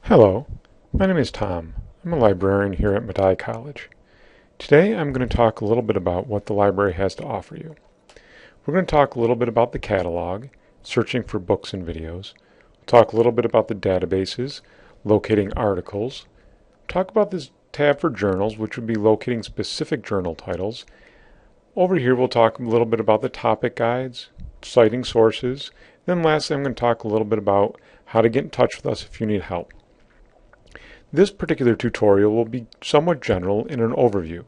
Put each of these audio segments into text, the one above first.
Hello, my name is Tom. I'm a librarian here at Medaille College. Today I'm going to talk a little bit about what the library has to offer you. We're going to talk a little bit about the catalog, searching for books and videos. We'll talk a little bit about the databases, locating articles. Talk about this tab for journals, which would be locating specific journal titles. Over here we'll talk a little bit about the topic guides, citing sources. Then lastly I'm going to talk a little bit about how to get in touch with us if you need help. This particular tutorial will be somewhat general in an overview.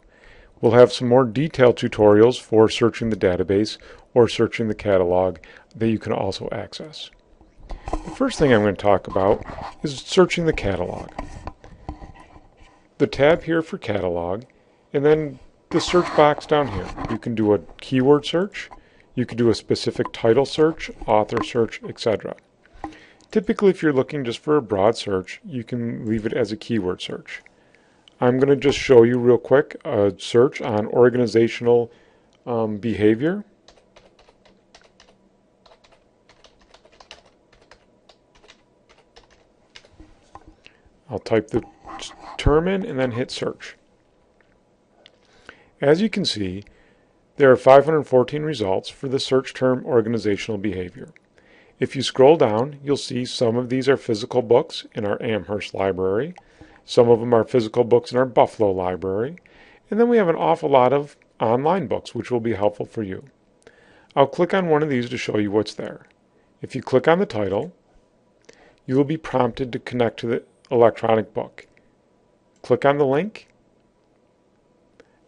We'll have some more detailed tutorials for searching the database or searching the catalog that you can also access. The first thing I'm going to talk about is searching the catalog. The tab here for catalog, and then the search box down here. You can do a keyword search, you can do a specific title search, author search, etc. Typically, if you're looking just for a broad search, you can leave it as a keyword search. I'm going to just show you real quick a search on organizational behavior. I'll type the term in and then hit search. As you can see, there are 514 results for the search term organizational behavior. If you scroll down, you'll see some of these are physical books in our Amherst library. Some of them are physical books in our Buffalo library. And then we have an awful lot of online books, which will be helpful for you. I'll click on one of these to show you what's there. If you click on the title, you will be prompted to connect to the electronic book. Click on the link,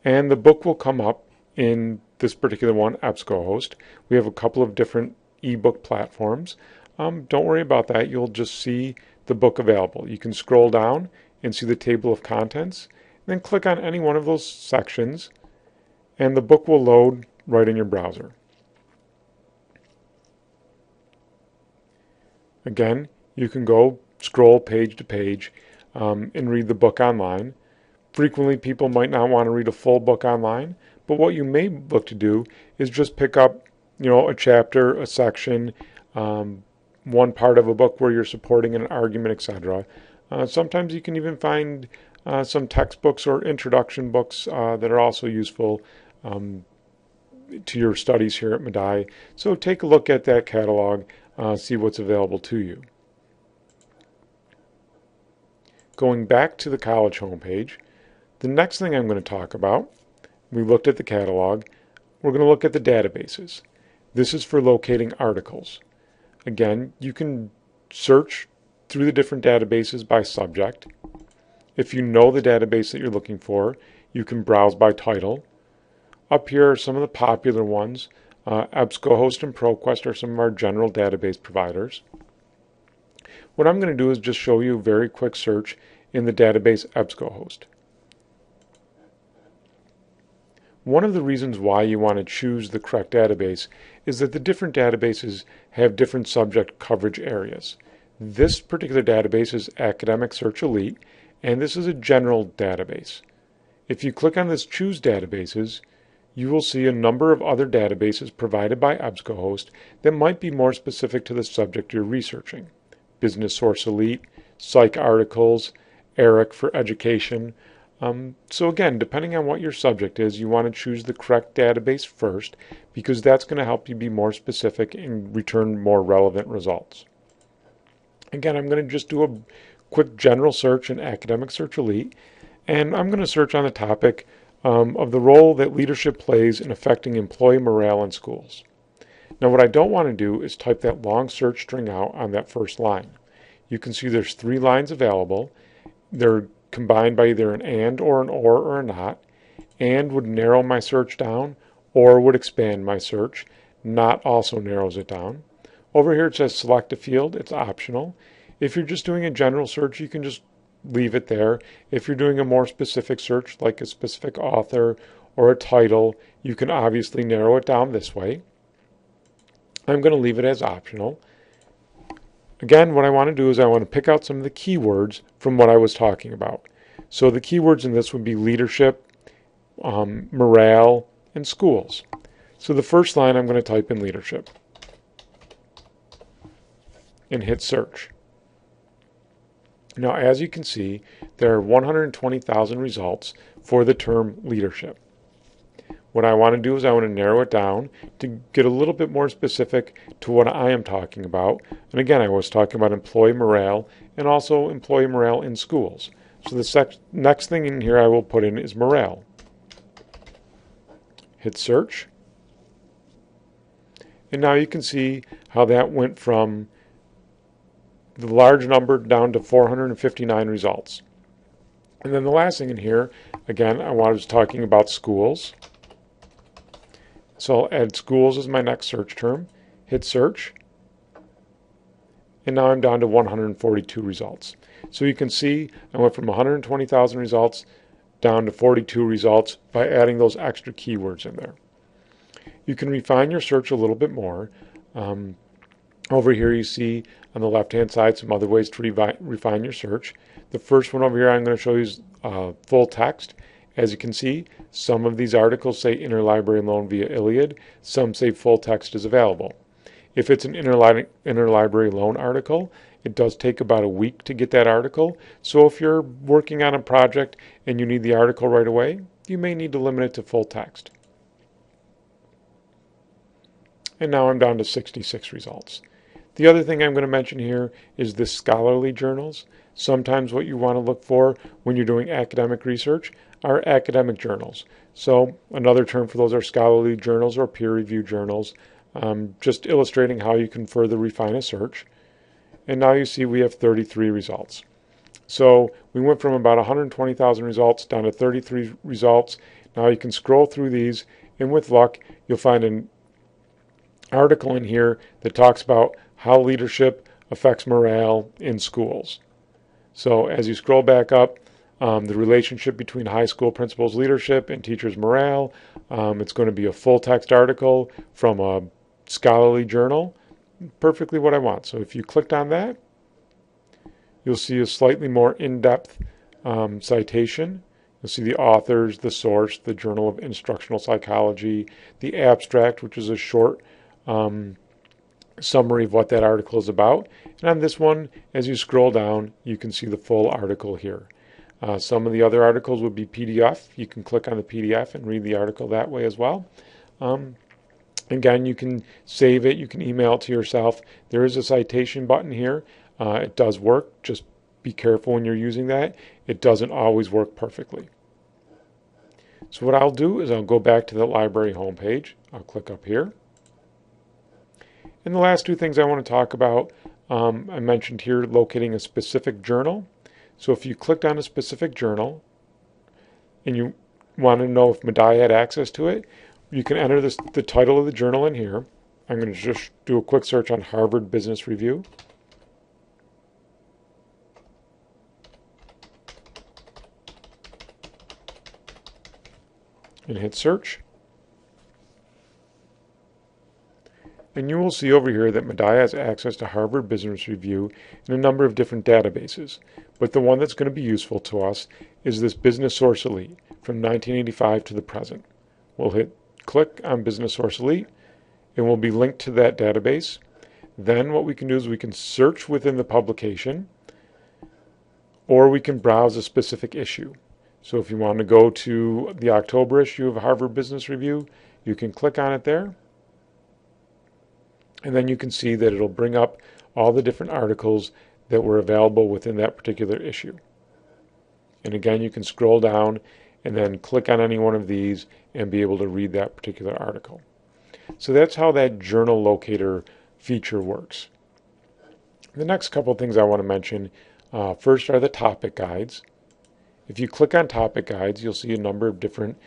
and the book will come up in this particular one, EBSCOhost. We have a couple of different ebook platforms. Don't worry about that. You'll just see the book available. You can scroll down and see the table of contents, then click on any one of those sections, and the book will load right in your browser. Again, you can go scroll page to page and read the book online. Frequently, people might not want to read a full book online, but what you may look to do is just pick up a chapter, a section, one part of a book where you're supporting an argument, etc. Sometimes you can even find some textbooks or introduction books that are also useful to your studies here at Medaille. So take a look at that catalog, see what's available to you. Going back to the college homepage, the next thing I'm going to talk about, we looked at the catalog, we're going to look at the databases. This is for locating articles. Again, you can search through the different databases by subject. If you know the database that you're looking for, you can browse by title. Up here are some of the popular ones. EBSCOhost and ProQuest are some of our general database providers. What I'm going to do is just show you a very quick search in the database EBSCOhost. One of the reasons why you want to choose the correct database is that the different databases have different subject coverage areas. This particular database is Academic Search Elite, and this is a general database. If you click on this Choose Databases, you will see a number of other databases provided by EBSCOhost that might be more specific to the subject you're researching. Business Source Elite, Psych Articles, ERIC for Education. So again, depending on what your subject is, you want to choose the correct database first because that's going to help you be more specific and return more relevant results. Again, I'm going to just do a quick general search in Academic Search Elite, and I'm going to search on the topic of the role that leadership plays in affecting employee morale in schools. Now what I don't want to do is type that long search string out on that first line. You can see there's 3 lines available. They're combined by either an and or an or a not. And would narrow my search down, or would expand my search. Not also narrows it down. Over here it says select a field. It's optional. If you're just doing a general search, you can just leave it there. If you're doing a more specific search, like a specific author or a title, you can obviously narrow it down this way. I'm going to leave it as optional. Again, what I want to do is I want to pick out some of the keywords from what I was talking about. So the keywords in this would be leadership, morale, and schools. So the first line I'm going to type in leadership and hit search. Now, as you can see, there are 120,000 results for the term leadership. What I want to do is I want to narrow it down to get a little bit more specific to what I am talking about. And again, I was talking about employee morale and also employee morale in schools. So the next thing in here I will put in is morale. Hit search. And now you can see how that went from the large number down to 459 results. And then the last thing in here, again, I was talking about schools. So I'll add schools as my next search term, hit search, and now I'm down to 142 results. So you can see I went from 120,000 results down to 42 results by adding those extra keywords in there. You can refine your search a little bit more. Over here you see on the left-hand side some other ways to refine your search. The first one over here I'm going to show you is full text. As you can see, some of these articles say interlibrary loan via ILLiad. Some say full text is available. If it's an interlibrary loan article, it does take about a week to get that article. So if you're working on a project and you need the article right away, you may need to limit it to full text. And now I'm down to 66 results. The other thing I'm going to mention here is the scholarly journals. Sometimes what you want to look for when you're doing academic research are academic journals. So another term for those are scholarly journals or peer-reviewed journals, just illustrating how you can further refine a search. And now you see we have 33 results. So we went from about 120,000 results down to 33 results. Now you can scroll through these, and with luck, you'll find an article in here that talks about how leadership affects morale in schools. So as you scroll back up, the relationship between high school principals' leadership and teachers' morale. It's going to be a full text article from a scholarly journal. Perfectly what I want. So if you clicked on that, you'll see a slightly more in-depth citation. You'll see the authors, the source, the Journal of Instructional Psychology, the abstract, which is a short summary of what that article is about. And on this one, as you scroll down, you can see the full article here. Some of the other articles would be PDF. You can click on the PDF and read the article that way as well. Again, you can save it. You can email it to yourself. There is a citation button here. It does work. Just be careful when you're using that. It doesn't always work perfectly. So what I'll do is I'll go back to the library homepage. I'll click up here. And the last two things I want to talk about, I mentioned here locating a specific journal. So if you clicked on a specific journal and you want to know if Medaya had access to it, you can enter the title of the journal in here. I'm going to just do a quick search on Harvard Business Review. And hit search. And you will see over here that Medaya has access to Harvard Business Review in a number of different databases. But the one that's going to be useful to us is this Business Source Elite from 1985 to the present. We'll hit click on Business Source Elite and we'll be linked to that database. Then what we can do is we can search within the publication, or we can browse a specific issue. So if you want to go to the October issue of Harvard Business Review, you can click on it there. And then you can see that it'll bring up all the different articles that were available within that particular issue. And again, you can scroll down and then click on any one of these and be able to read that particular article. So that's how that journal locator feature works. The next couple of things I want to mention, first are the topic guides. If you click on topic guides, you'll see a number of different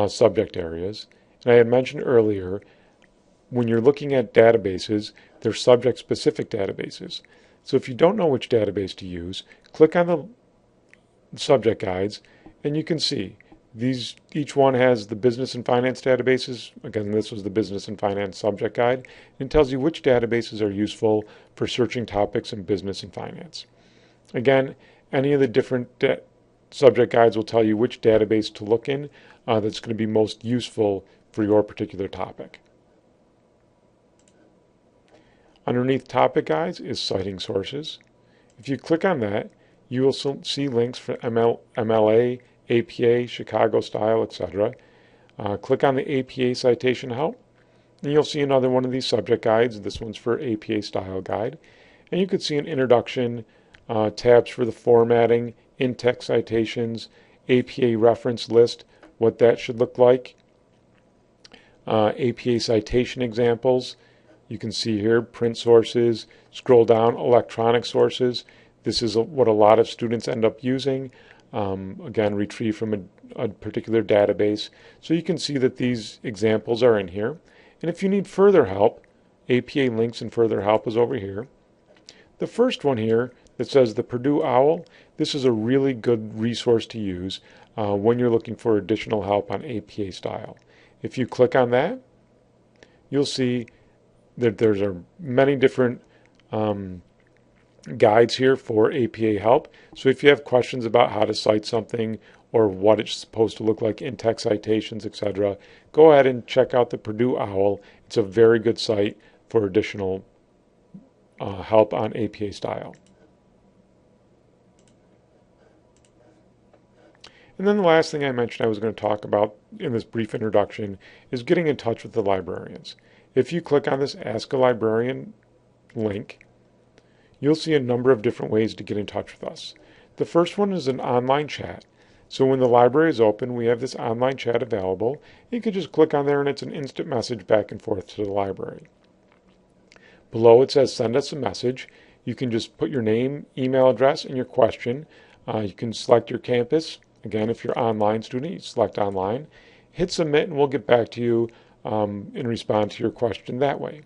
subject areas. And I had mentioned earlier, when you're looking at databases, they're subject-specific databases. So if you don't know which database to use, click on the subject guides, and you can see each one has the business and finance databases. Again, this was the business and finance subject guide. And it tells you which databases are useful for searching topics in business and finance. Again, any of the different subject guides will tell you which database to look in that's going to be most useful for your particular topic. Underneath topic guides is citing sources. If you click on that, You will see links for MLA, APA, Chicago style, etc. Click on the APA citation help, and you'll see another one of these subject guides. This one's for APA style guide. And you could see an introduction, tabs for the formatting, in-text citations, APA reference list, what that should look like, APA citation examples. You can see here print sources, scroll down, electronic sources. This is what a lot of students end up using. Again, retrieved from a particular database. So you can see that these examples are in here. And if you need further help, APA links and further help is over here. The first one here that says the Purdue OWL, this is a really good resource to use when you're looking for additional help on APA style. If you click on that, you'll see that there's many different guides here for APA help. So if you have questions about how to cite something or what it's supposed to look like in text citations, etc., go ahead and check out the Purdue OWL. It's a very good site for additional help on APA style. And then the last thing I mentioned I was going to talk about in this brief introduction is getting in touch with the librarians. If you click on this Ask a Librarian link, you'll see a number of different ways to get in touch with us. The first one is an online chat. So when the library is open, we have this online chat available. You can just click on there and it's an instant message back and forth to the library. Below it says send us a message. You can just put your name, email address, and your question. You can select your campus. Again, if you're an online student, you select online. Hit submit and we'll get back to you and respond to your question that way.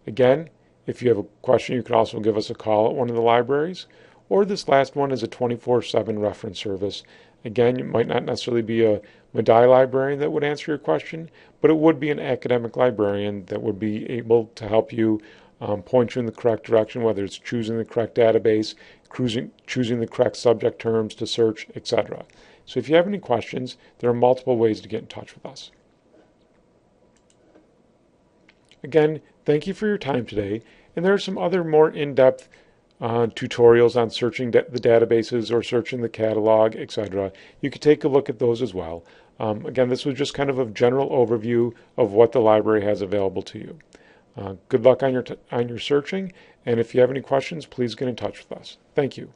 Again, if you have a question, you can also give us a call at one of the libraries. Or this last one is a 24/7 reference service. Again, it might not necessarily be a Medaille librarian that would answer your question, but it would be an academic librarian that would be able to help you point you in the correct direction, whether it's choosing the correct database, choosing the correct subject terms to search, etc. So if you have any questions, there are multiple ways to get in touch with us. Again, thank you for your time today, and there are some other more in-depth tutorials on searching the databases or searching the catalog, etc. You could take a look at those as well. Again, this was just kind of a general overview of what the library has available to you. Good luck on your searching, and if you have any questions, please get in touch with us. Thank you.